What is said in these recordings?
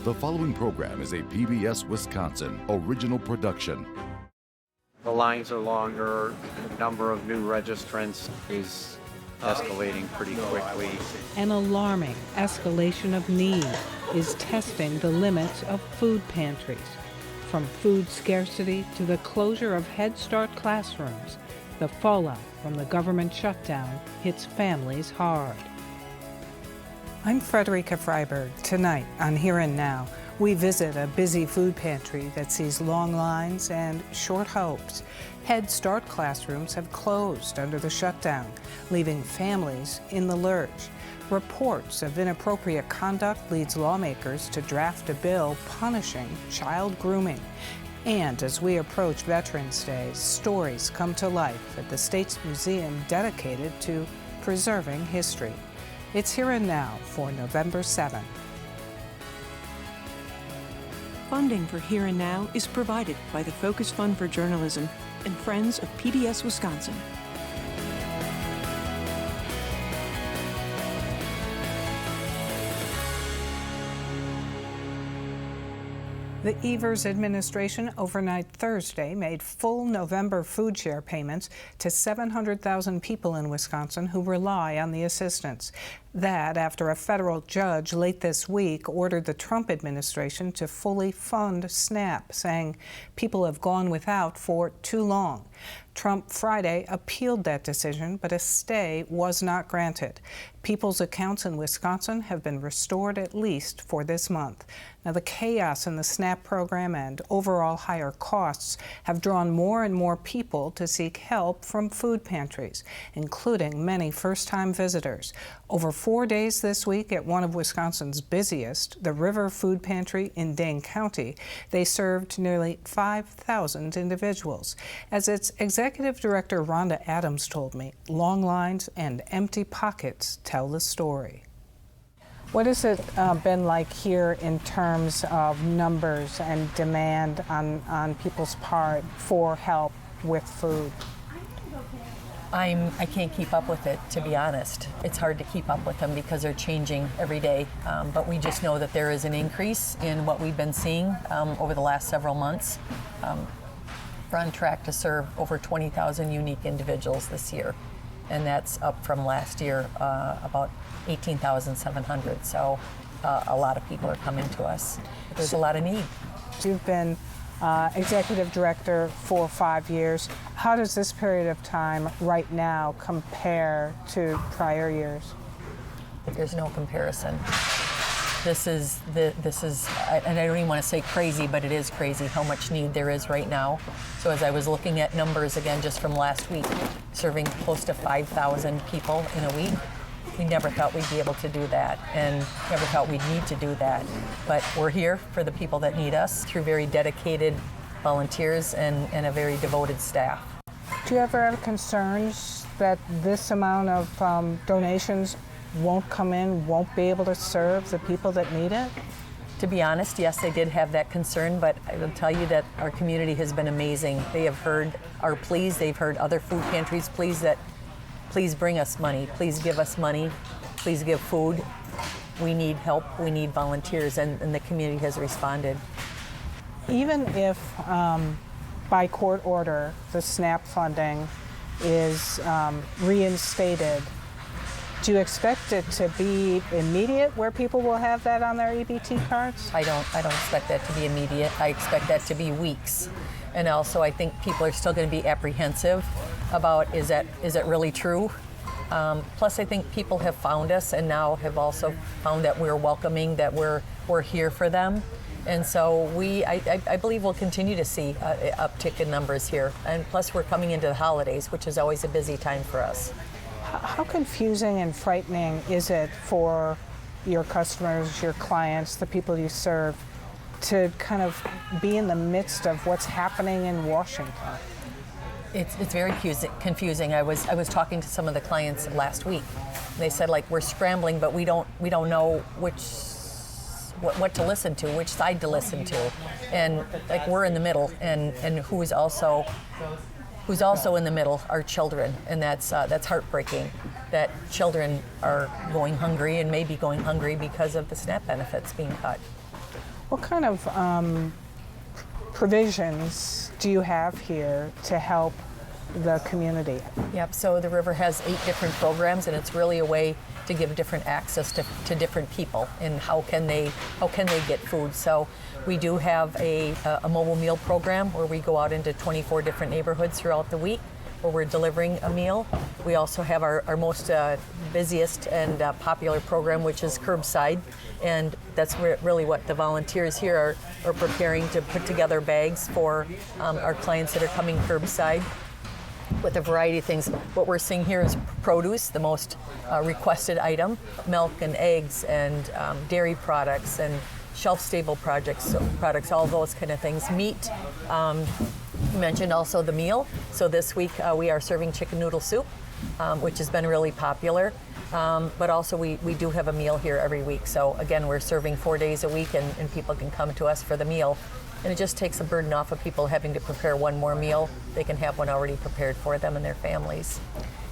The following program is a PBS Wisconsin original production. The lines are longer, the number of new registrants is escalating pretty quickly. An alarming escalation of need is testing the limits of food pantries. From food scarcity to the closure of Head Start classrooms, the fallout from the government shutdown hits families hard. I'm Frederica Freiberg. Tonight on Here and Now, we visit a busy food pantry that sees long lines and short hopes. Head Start classrooms have closed under the shutdown, leaving families in the lurch. Reports of inappropriate conduct leads lawmakers to draft a bill punishing child grooming. And as we approach Veterans Day, stories come to life at the state's museum dedicated to preserving history. It's Here and Now for November 7th. Funding for Here and Now is provided by the Focus Fund for Journalism and Friends of PBS Wisconsin. The Evers administration overnight Thursday made full November food share payments to 700,000 people in Wisconsin who rely on the assistance. That after a federal judge late this week ordered the Trump administration to fully fund SNAP, saying people have gone without for too long. Trump Friday appealed that decision, but a stay was not granted. People's accounts in Wisconsin have been restored at least for this month. Now, the chaos in the SNAP program and overall higher costs have drawn more and more people to seek help from food pantries, including many first-time visitors. Over 4 days this week at one of Wisconsin's busiest, the River Food Pantry in Dane County, they served nearly 5,000 individuals. As its executive director Rhonda Adams told me, long lines and empty pockets tell the story. What has it been like here in terms of numbers and demand on people's part for help with food? I can't keep up with it, to be honest. It's hard to keep up with them because they're changing every day. But we just know that there is an increase in what we've been seeing over the last several months. We're on track to serve over 20,000 unique individuals this year. And that's up from last year, about 18,700. So a lot of people are coming to us. There's a lot of need. You've been executive director for 5 years. How does this period of time right now compare to prior years? There's no comparison. This is, and I don't even want to say crazy, but it is crazy how much need there is right now. So as I was looking at numbers again just from last week, serving close to 5,000 people in a week, we never thought we'd be able to do that and never thought we'd need to do that. But we're here for the people that need us through very dedicated volunteers and a very devoted staff. Do you ever have concerns that this amount of donations won't come in, won't be able to serve the people that need it? To be honest, yes, I did have that concern, but I will tell you that our community has been amazing. They have heard our pleas, they've heard other food pantries' pleas that please bring us money, please give us money, please give food. We need help, we need volunteers, and the community has responded. Even if by court order the SNAP funding is reinstated, do you expect it to be immediate where people will have that on their EBT cards? I don't expect that to be immediate. I expect that to be weeks. And also I think people are still going to be apprehensive about is it really true? Plus I think people have found us and now have also found that we're welcoming, that we're here for them. And so I believe we'll continue to see an uptick in numbers here. And plus we're coming into the holidays, which is always a busy time for us. How confusing and frightening is it for your customers, your clients, the people you serve, to kind of be in the midst of what's happening in Washington? It's very confusing. I was talking to some of the clients last week. They said, like, we're scrambling, but we don't know what to listen to, which side to listen to, and like we're in the middle, and who's also in the middle are children, and that's heartbreaking. That children are going hungry and may be going hungry because of the SNAP benefits being cut. What kind of provisions do you have here to help the community? Yep, so the River has 8 different programs, and it's really a way to give different access to different people and how can they get food. So we do have a mobile meal program where we go out into 24 different neighborhoods throughout the week where we're delivering a meal. We also have our most busiest and popular program, which is curbside, and that's really what the volunteers here are preparing to put together bags for our clients that are coming curbside with a variety of things. What we're seeing here is produce, the most requested item, milk and eggs and dairy products and shelf-stable products, all those kind of things. Meat. You mentioned also the meal. So this week we are serving chicken noodle soup, which has been really popular. But also we do have a meal here every week. So again, we're serving 4 days a week and people can come to us for the meal. And it just takes a burden off of people having to prepare one more meal. They can have one already prepared for them and their families.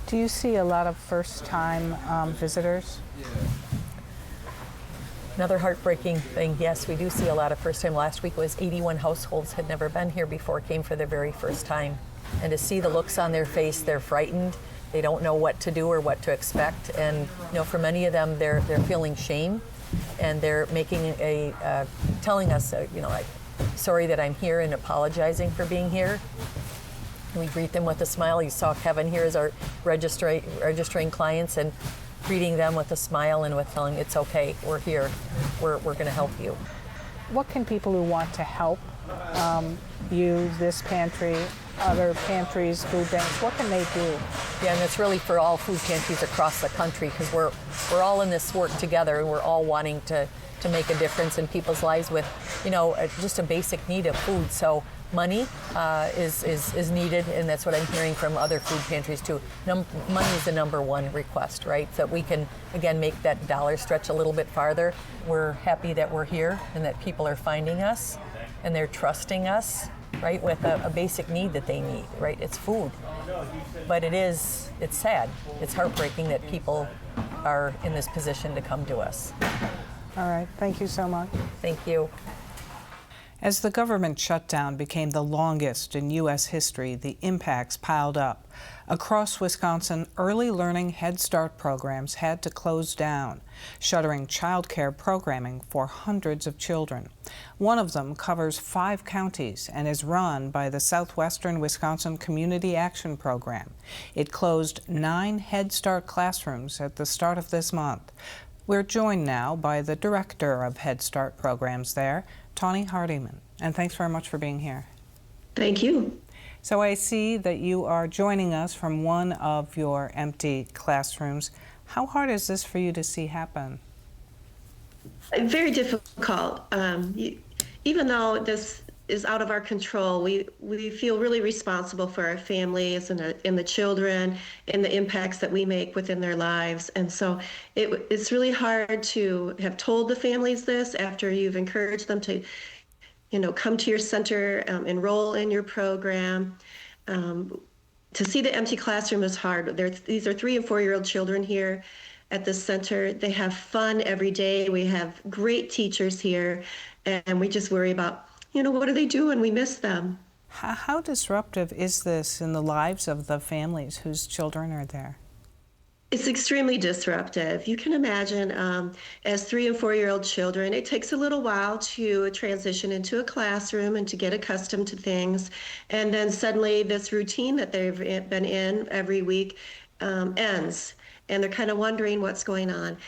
Do you see a lot of first-time visitors? Another heartbreaking thing, yes, we do see a lot of first-time. Last week was 81 households had never been here before, came for their very first time. And to see the looks on their face, they're frightened. They don't know what to do or what to expect. And for many of them, they're feeling shame, and they're making telling us, like, sorry that I'm here and apologizing for being here. We greet them with a smile. You saw Kevin here as our registering clients and greeting them with a smile and with telling it's okay, we're here, we're going to help you. What can people who want to help you, this pantry, other pantries, food banks, what can they do? Yeah, and it's really for all food pantries across the country because we're all in this work together and we're all wanting to make a difference in people's lives with, just a basic need of food. So money is needed, and that's what I'm hearing from other food pantries too. Money is the number one request, right? So we can, again, make that dollar stretch a little bit farther. We're happy that we're here and that people are finding us and they're trusting us, right, with a basic need that they need, right? It's food. But it's sad. It's heartbreaking that people are in this position to come to us. All right, thank you so much. Thank you. As the government shutdown became the longest in U.S. history, the impacts piled up. Across Wisconsin, early learning Head Start programs had to close down, shuttering child care programming for hundreds of children. One of them covers 5 counties and is run by the Southwestern Wisconsin Community Action Program. It closed 9 Head Start classrooms at the start of this month. We're joined now by the director of Head Start programs there, Tawny Hardiman, and thanks very much for being here. Thank you. So I see that you are joining us from one of your empty classrooms. How hard is this for you to see happen? Very difficult. Even though this is out of our control, we feel really responsible for our families and the children and the impacts that we make within their lives. And so it's really hard to have told the families this after you've encouraged them to, come to your center, enroll in your program. To see the empty classroom is hard. These are 3- and 4-year-old children here at the center. They have fun every day. We have great teachers here, and we just worry about, what do they do when we miss them? How disruptive is this in the lives of the families whose children are there? It's extremely disruptive. You can imagine as 3- and 4-year-old children, it takes a little while to transition into a classroom and to get accustomed to things. And then suddenly this routine that they've been in every week ends, and they're kind of wondering what's going on.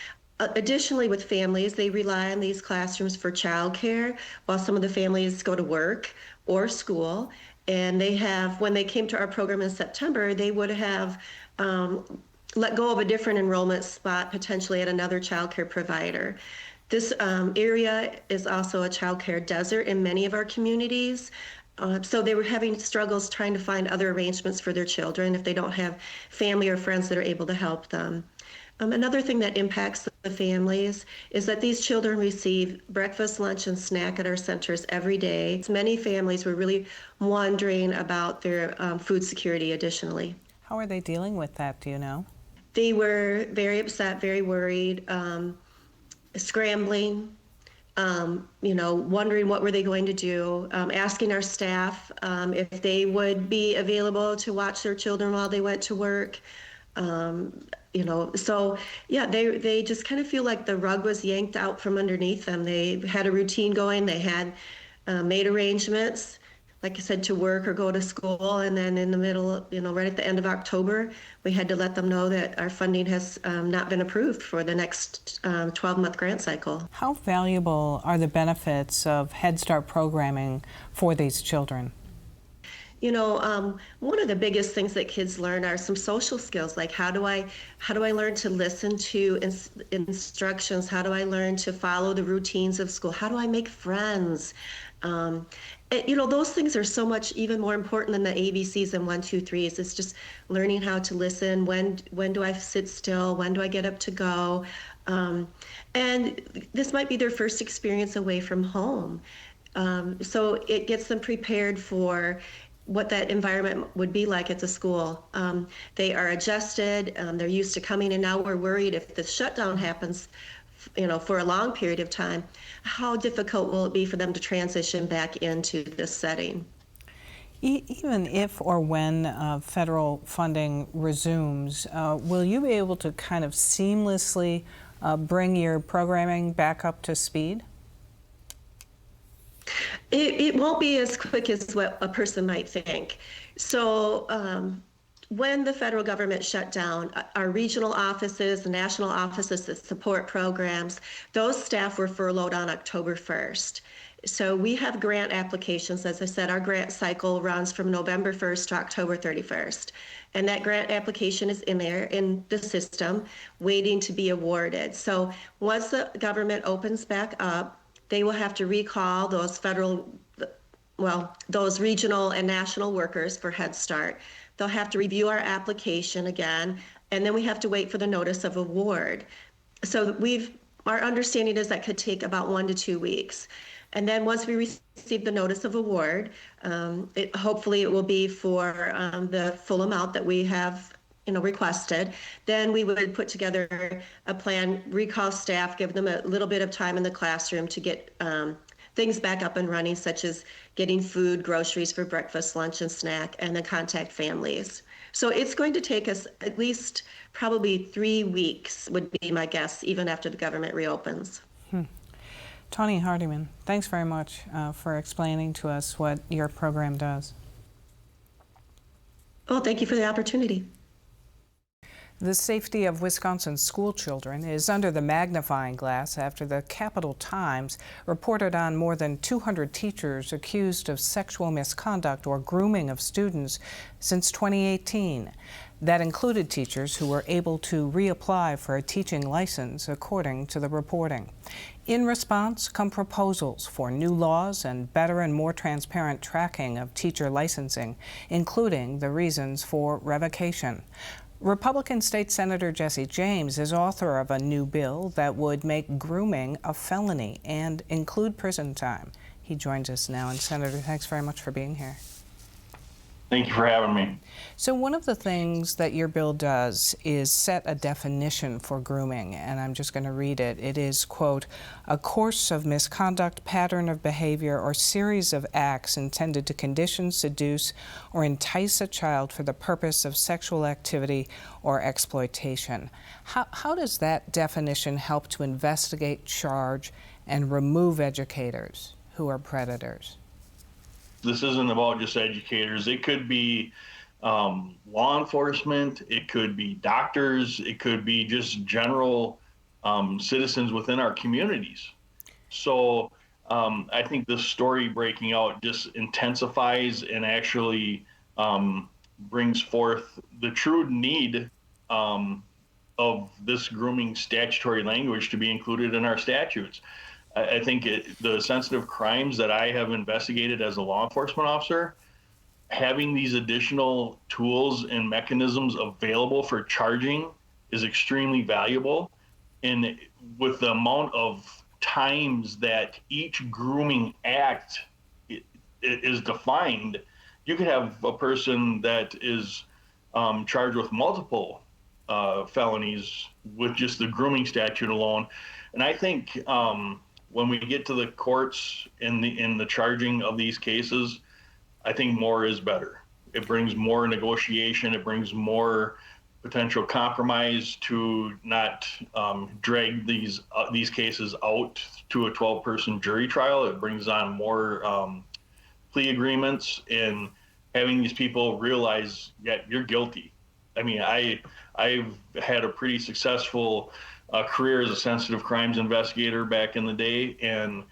Additionally, with families, they rely on these classrooms for childcare while some of the families go to work or school. And when they came to our program in September, they would have let go of a different enrollment spot, potentially at another childcare provider. This area is also a childcare desert in many of our communities. So they were having struggles trying to find other arrangements for their children if they don't have family or friends that are able to help them. Another thing that impacts the families is that these children receive breakfast, lunch, and snack at our centers every day. Many families were really wondering about their food security additionally. How are they dealing with that, do you know? They were very upset, very worried, scrambling, wondering what were they going to do, asking our staff if they would be available to watch their children while they went to work. So yeah, they just kind of feel like the rug was yanked out from underneath them. They had a routine going. They had made arrangements, like I said, to work or go to school. And then in the middle, right at the end of October, we had to let them know that our funding has not been approved for the next 12-month grant cycle. How valuable are the benefits of Head Start programming for these children? One of the biggest things that kids learn are some social skills, like how do I learn to listen to instructions? How do I learn to follow the routines of school? How do I make friends? Those things are so much even more important than the ABCs and 1, 2, 3s. It's just learning how to listen. When do I sit still? When do I get up to go? And this might be their first experience away from home. So it gets them prepared for what that environment would be like at the school. They are adjusted, they're used to coming, and now we're worried if the shutdown happens, for a long period of time, how difficult will it be for them to transition back into this setting? Even if or when federal funding resumes, will you be able to kind of seamlessly bring your programming back up to speed? It won't be as quick as what a person might think. So when the federal government shut down, our regional offices, the national offices that support programs, those staff were furloughed on October 1st. So we have grant applications. As I said, our grant cycle runs from November 1st to October 31st. And that grant application is in there in the system waiting to be awarded. So once the government opens back up, they will have to recall those those regional and national workers for Head Start. They'll have to review our application again, and then we have to wait for the notice of award. So our understanding is that could take about 1 to 2 weeks. And then once we receive the notice of award, hopefully it will be for the full amount that we have requested. Then we would put together a plan, recall staff, give them a little bit of time in the classroom to get things back up and running, such as getting food, groceries for breakfast, lunch, and snack, and then contact families. So it's going to take us at least probably 3 weeks, would be my guess, even after the government reopens. Tawny Hardiman, thanks very much for explaining to us what your program does. Well, thank you for the opportunity. The safety of Wisconsin's school children is under the magnifying glass after the Capital Times reported on more than 200 teachers accused of sexual misconduct or grooming of students since 2018. That included teachers who were able to reapply for a teaching license, according to the reporting. In response come proposals for new laws and better and more transparent tracking of teacher licensing, including the reasons for revocation. Republican State Senator Jesse James is author of a new bill that would make grooming a felony and include prison time. He joins us now. And Senator, thanks very much for being here. Thank you for having me. So one of the things that your bill does is set a definition for grooming, and I'm just going to read it. It is, quote, a course of misconduct, pattern of behavior, or series of acts intended to condition, seduce, or entice a child for the purpose of sexual activity or exploitation. How does that definition help to investigate, charge, and remove educators who are predators? This isn't about just educators. It could be law enforcement, it could be doctors, it could be just general citizens within our communities. So I think this story breaking out just intensifies and actually brings forth the true need of this grooming statutory language to be included in our statutes. I think the sensitive crimes that I have investigated as a law enforcement officer, having these additional tools and mechanisms available for charging is extremely valuable. And with the amount of times that each grooming act is defined, you could have a person that is charged with multiple felonies with just the grooming statute alone. And I think when we get to the courts in the charging of these cases, I think more is better. It brings more negotiation. It brings more potential compromise to not drag these cases out to a 12-person jury trial. It brings on more plea agreements and having these people realize, yeah, you're guilty. I mean, I've had a pretty successful career as a sensitive crimes investigator back in the day, and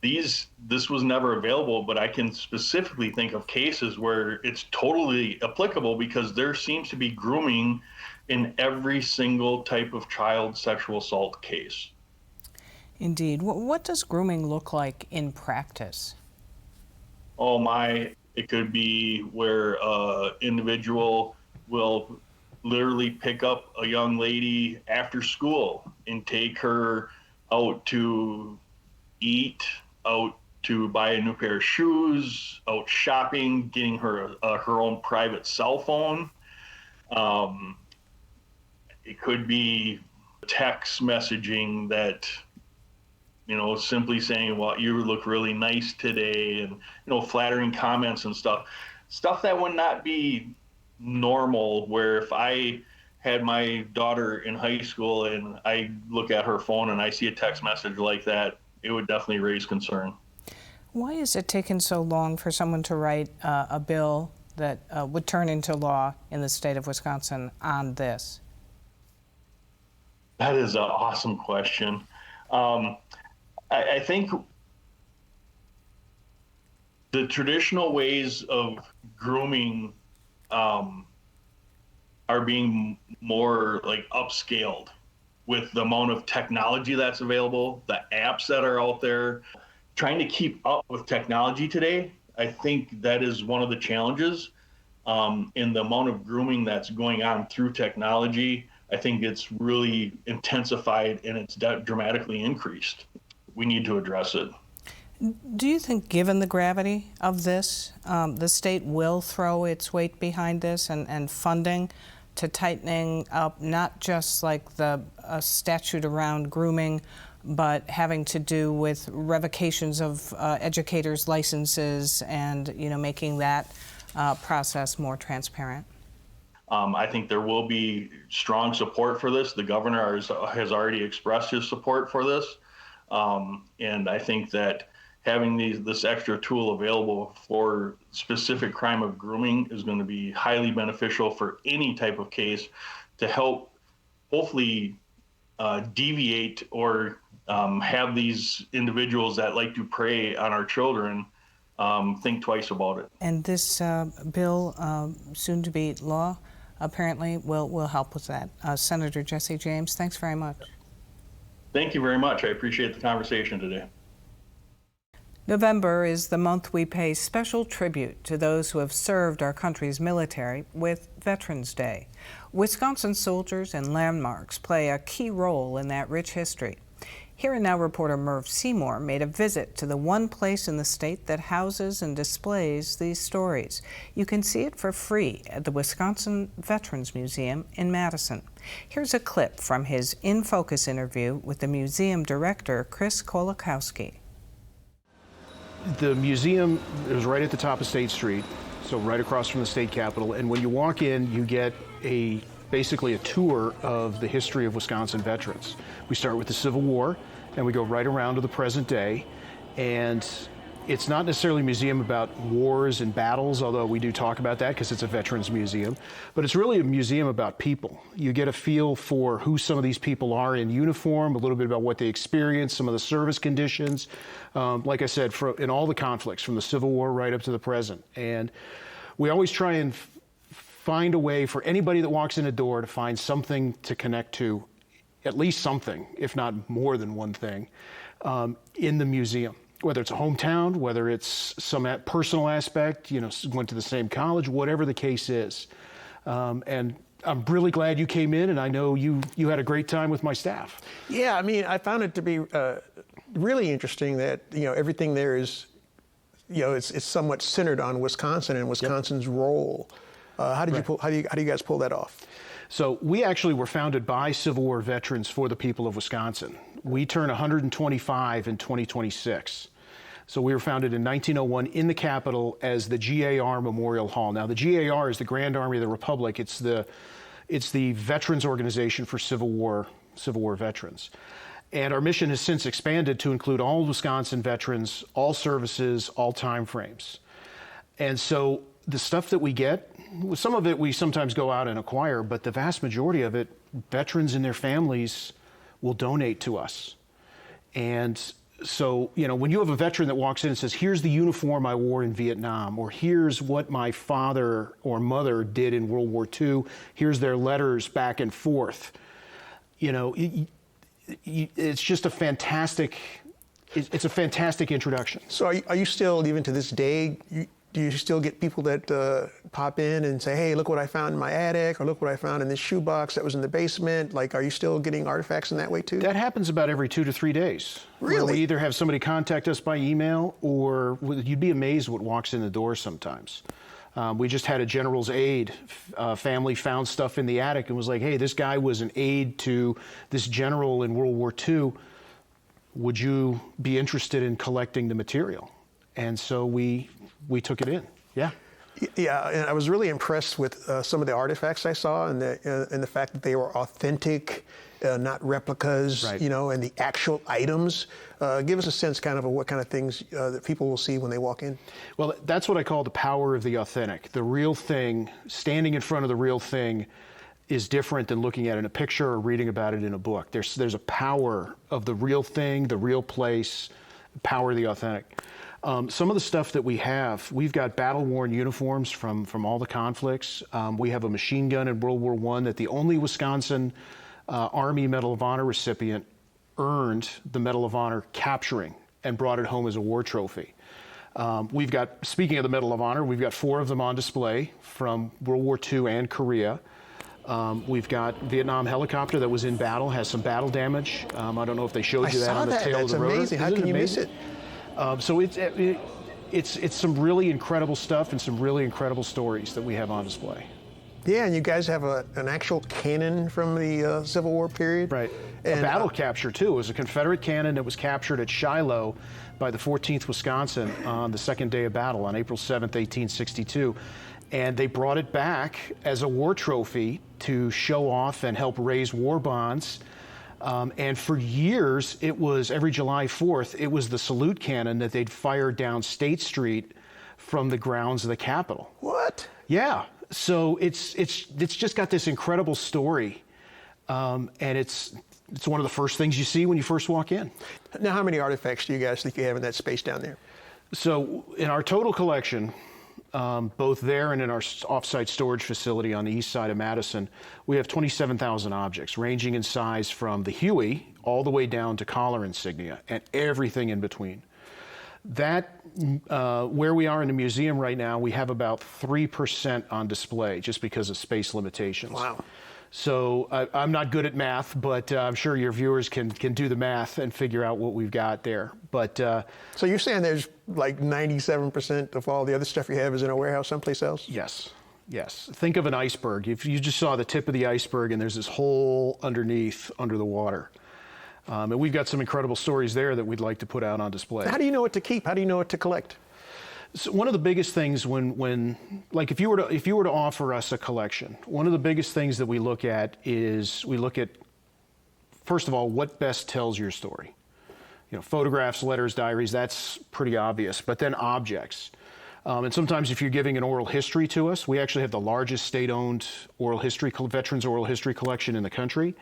this was never available, but I can specifically think of cases where it's totally applicable because there seems to be grooming in every single type of child sexual assault case. Indeed. What does grooming look like in practice? Oh my, it could be where an individual will literally pick up a young lady after school and take her out to eat, out to buy a new pair of shoes, out shopping, getting her her own private cell phone. It could be text messaging that, simply saying, well, you look really nice today, and, flattering comments and stuff that would not be normal, where if I had my daughter in high school and I look at her phone and I see a text message like that, it would definitely raise concern. Why is it taking so long for someone to write a bill that would turn into law in the state of Wisconsin on this? That is an awesome question. I think the traditional ways of grooming are being more like upscaled with the amount of technology that's available, the apps that are out there. Trying to keep up with technology today, I think that is one of the challenges in the amount of grooming that's going on through technology. I think it's really intensified and it's dramatically increased. We need to address it. Do you think, given the gravity of this, the state will throw its weight behind this and funding to tightening up not just like the statute around grooming, but having to do with revocations of educators' licenses and making that process more transparent? I think there will be strong support for this. The governor has already expressed his support for this, and I think that having this extra tool available for specific crime of grooming is going to be highly beneficial for any type of case to help hopefully deviate or have these individuals that like to prey on our children think twice about it. And this bill, soon to be law, apparently will help with that. Senator Jesse James, thanks very much. Thank you very much. I appreciate the conversation today. November is the month we pay special tribute to those who have served our country's military with Veterans Day. Wisconsin soldiers and landmarks play a key role in that rich history. Here and Now reporter Merv Seymour made a visit to the one place in the state that houses and displays these stories. You can see it for free at the Wisconsin Veterans Museum in Madison. Here's a clip from his In Focus interview with the museum director, Chris Kolakowski. The museum is right at the top of State Street, so right across from the state capitol. And when you walk in, you get basically a tour of the history of Wisconsin veterans. We start with the Civil War, and we go right around to the present day. And it's not necessarily a museum about wars and battles, although we do talk about that because it's a veterans museum, but it's really a museum about people. You get a feel for who some of these people are in uniform, a little bit about what they experienced, some of the service conditions, like I said, in all the conflicts from the Civil War right up to the present. And we always try and find a way for anybody that walks in a door to find something to connect to, at least something, if not more than one thing, in the museum. Whether it's a hometown, whether it's some personal aspect, went to the same college, whatever the case is. And I'm really glad you came in, and I know you had a great time with my staff. Yeah, I mean, I found it to be really interesting that, everything there is, it's somewhat centered on Wisconsin and Wisconsin's role. How do you guys pull that off? So we actually were founded by Civil War veterans for the people of Wisconsin. We turn 125 in 2026. So we were founded in 1901 in the Capitol as the GAR Memorial Hall. Now the GAR is the Grand Army of the Republic. It's the veterans organization for Civil War veterans. And our mission has since expanded to include all Wisconsin veterans, all services, all time frames. And so the stuff that we get, some of it we sometimes go out and acquire, but the vast majority of it, veterans and their families will donate to us. And so, you know, when you have a veteran that walks in and says, here's the uniform I wore in Vietnam, or here's what my father or mother did in World War II, here's their letters back and forth, you know, it's just a fantastic, it's a fantastic introduction. So are you still, even to this day, do you still get people that pop in and say, hey, look what I found in my attic, or look what I found in this shoebox that was in the basement? Like, are you still getting artifacts in that way too? That happens about every 2 to 3 days. Really? Where we either have somebody contact us by email, or you'd be amazed what walks in the door sometimes. We just had a general's aide family found stuff in the attic and was like, hey, this guy was an aide to this general in World War II. Would you be interested in collecting the material? And so we took it in. Yeah. Yeah, and I was really impressed with some of the artifacts I saw, and the fact that they were authentic, not replicas, right. You know, and the actual items. Give us a sense kind of what kind of things that people will see when they walk in. Well, that's what I call the power of the authentic. The real thing, standing in front of the real thing, is different than looking at it in a picture or reading about it in a book. There's a power of the real thing, the real place, the power of the authentic. Some of the stuff that we have, we've got battle-worn uniforms from all the conflicts. We have a machine gun in World War I that the only Wisconsin Army Medal of Honor recipient earned the Medal of Honor capturing and brought it home as a war trophy. We've got, speaking of the Medal of Honor, we've got 4 of them on display from World War II and Korea. We've got Vietnam helicopter that was in battle, has some battle damage. I don't know if they showed you that on the tail of the rotor. That's amazing. How can you miss it? So it's some really incredible stuff and some really incredible stories that we have on display. Yeah, and you guys have an actual cannon from the Civil War period. Right. And, a battle capture, too. It was a Confederate cannon that was captured at Shiloh by the 14th Wisconsin on the second day of battle on April 7th, 1862. And they brought it back as a war trophy to show off and help raise war bonds. And for years, it was every July 4th, it was the salute cannon that they'd fire down State Street from the grounds of the Capitol. What? Yeah. So it's just got this incredible story, and it's one of the first things you see when you first walk in. Now, how many artifacts do you guys think you have in that space down there? So in our total collection, both there and in our off-site storage facility on the east side of Madison, we have 27,000 objects, ranging in size from the Huey all the way down to collar insignia and everything in between. That, where we are in the museum right now, we have about 3% on display just because of space limitations. Wow. So I'm not good at math, but I'm sure your viewers can do the math and figure out what we've got there. But so you're saying there's like 97% of all the other stuff you have is in a warehouse someplace else? Yes. Yes. Think of an iceberg. If you just saw the tip of the iceberg and there's this hole underneath, under the water. And we've got some incredible stories there that we'd like to put out on display. How do you know what to keep? How do you know what to collect? So one of the biggest things when like if you were to offer us a collection, one of the biggest things that we look at is first of all, what best tells your story. You know, photographs, letters, diaries, that's pretty obvious, but then objects. And sometimes if you're giving an oral history to us, we actually have the largest state-owned veterans oral history collection in the country.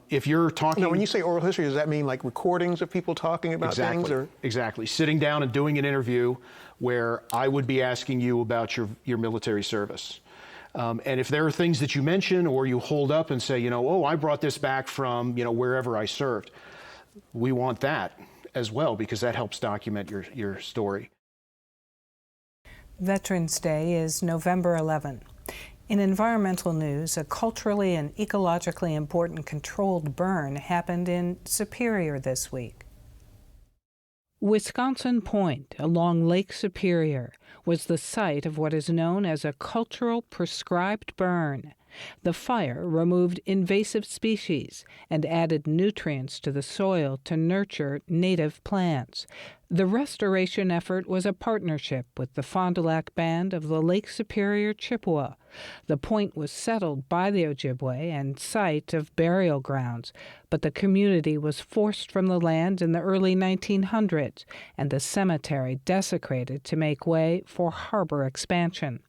If you're talking... Now, when you say oral history, does that mean like recordings of people talking about things? Or? Exactly. Sitting down and doing an interview where I would be asking you about your military service. And if there are things that you mention or you hold up and say, oh, I brought this back from, wherever I served, we want that as well because that helps document your story. Veterans Day is November 11. In environmental news, a culturally and ecologically important controlled burn happened in Superior this week. Wisconsin Point, along Lake Superior, was the site of what is known as a cultural prescribed burn. The fire removed invasive species and added nutrients to the soil to nurture native plants. The restoration effort was a partnership with the Fond du Lac Band of the Lake Superior Chippewa. The point was settled by the Ojibwe and site of burial grounds, but the community was forced from the land in the early 1900s and the cemetery desecrated to make way for harbor expansion.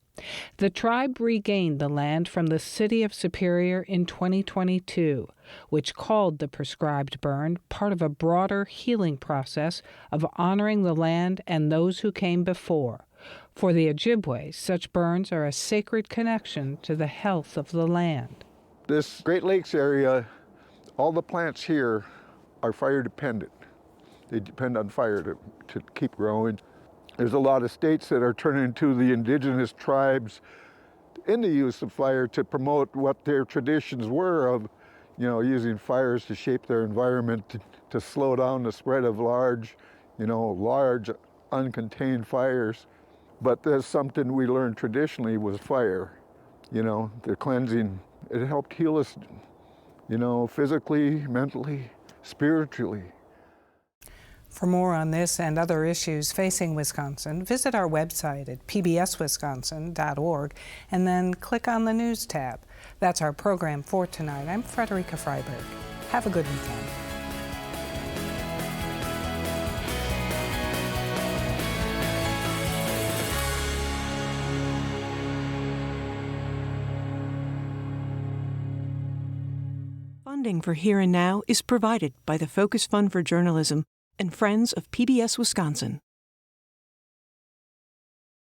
The tribe regained the land from the city of Superior in 2022, which called the prescribed burn part of a broader healing process of honoring the land and those who came before. For the Ojibwe, such burns are a sacred connection to the health of the land. This Great Lakes area, all the plants here are fire dependent. They depend on fire to keep growing. There's a lot of states that are turning to the indigenous tribes in the use of fire to promote what their traditions were of, using fires to shape their environment, to slow down the spread of large uncontained fires. But there's something we learned traditionally was fire, the cleansing. It helped heal us, physically, mentally, spiritually. For more on this and other issues facing Wisconsin, visit our website at pbswisconsin.org and then click on the News tab. That's our program for tonight. I'm Frederica Freiberg. Have a good weekend. Funding for Here and Now is provided by the Focus Fund for Journalism and Friends of PBS Wisconsin.